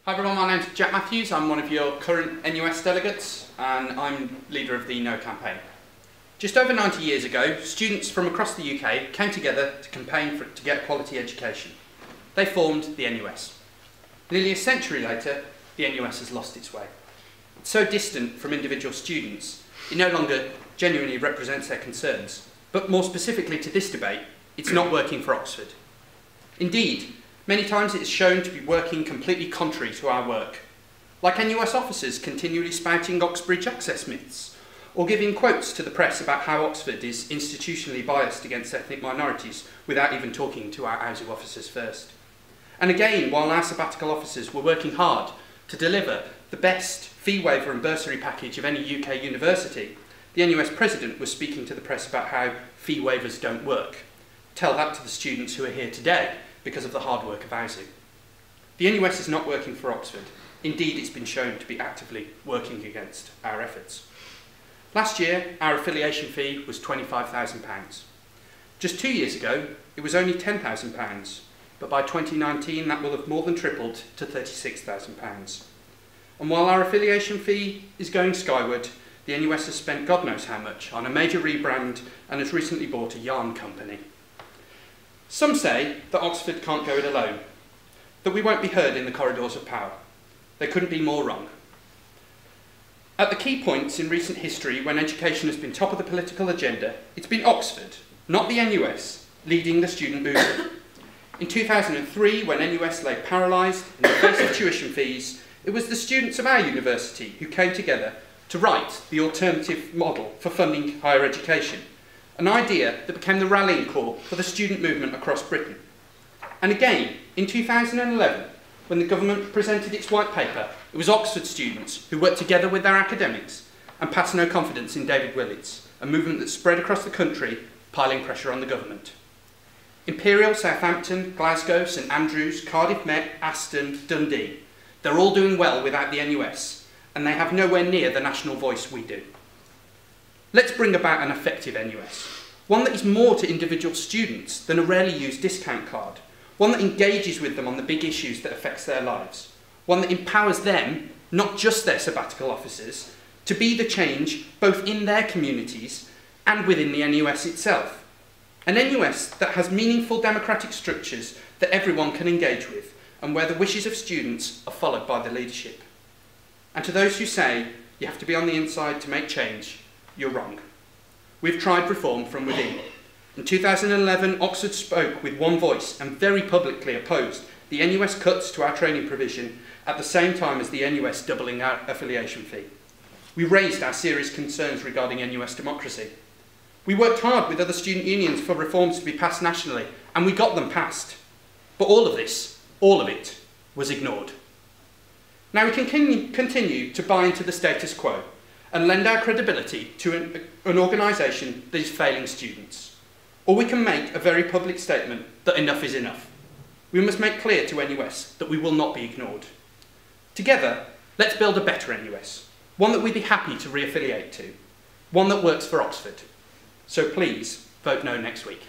Hi everyone, my name's Jack Matthews. I'm one of your current NUS delegates and I'm leader of the No campaign. Just over 90 years ago, students from across the UK came together to campaign to get quality education. They formed the NUS. Nearly a century later, the NUS has lost its way. It's so distant from individual students, it no longer genuinely represents their concerns. But more specifically to this debate, it's not working for Oxford. Indeed, many times it is shown to be working completely contrary to our work, like NUS officers continually spouting Oxbridge access myths, or giving quotes to the press about how Oxford is institutionally biased against ethnic minorities without even talking to our AUSU officers first. And again, while our sabbatical officers were working hard to deliver the best fee waiver and bursary package of any UK university, the NUS president was speaking to the press about how fee waivers don't work. Tell that to the students who are here today because of the hard work of AUSU. The NUS is not working for Oxford. Indeed, it's been shown to be actively working against our efforts. Last year, our affiliation fee was £25,000. Just 2 years ago, it was only £10,000, but by 2019, that will have more than tripled to £36,000. And while our affiliation fee is going skyward, the NUS has spent God knows how much on a major rebrand and has recently bought a yarn company. Some say that Oxford can't go it alone, that we won't be heard in the corridors of power. They couldn't be more wrong. At the key points in recent history when education has been top of the political agenda, it's been Oxford, not the NUS, leading the student movement. In 2003, when NUS lay paralysed in the face of tuition fees, it was the students of our university who came together to write the alternative model for funding higher education, an idea that became the rallying call for the student movement across Britain. And again, in 2011, when the government presented its white paper, it was Oxford students who worked together with their academics and passed no confidence in David Willetts, a movement that spread across the country, piling pressure on the government. Imperial, Southampton, Glasgow, St Andrews, Cardiff Met, Aston, Dundee. They're all doing well without the NUS, and they have nowhere near the national voice we do. Let's bring about an effective NUS, one that is more to individual students than a rarely used discount card, one that engages with them on the big issues that affects their lives, one that empowers them, not just their sabbatical officers, to be the change both in their communities and within the NUS itself. An NUS that has meaningful democratic structures that everyone can engage with and where the wishes of students are followed by the leadership. And to those who say you have to be on the inside to make change, you're wrong. We've tried reform from within. In 2011, Oxford spoke with one voice and very publicly opposed the NUS cuts to our training provision at the same time as the NUS doubling our affiliation fee. We raised our serious concerns regarding NUS democracy. We worked hard with other student unions for reforms to be passed nationally, and we got them passed. But all of this, all of it, was ignored. Now we can continue to buy into the status quo and lend our credibility to an organisation that is failing students. Or we can make a very public statement that enough is enough. We must make clear to NUS that we will not be ignored. Together, let's build a better NUS, one that we'd be happy to re-affiliate to, one that works for Oxford. So please, vote no next week.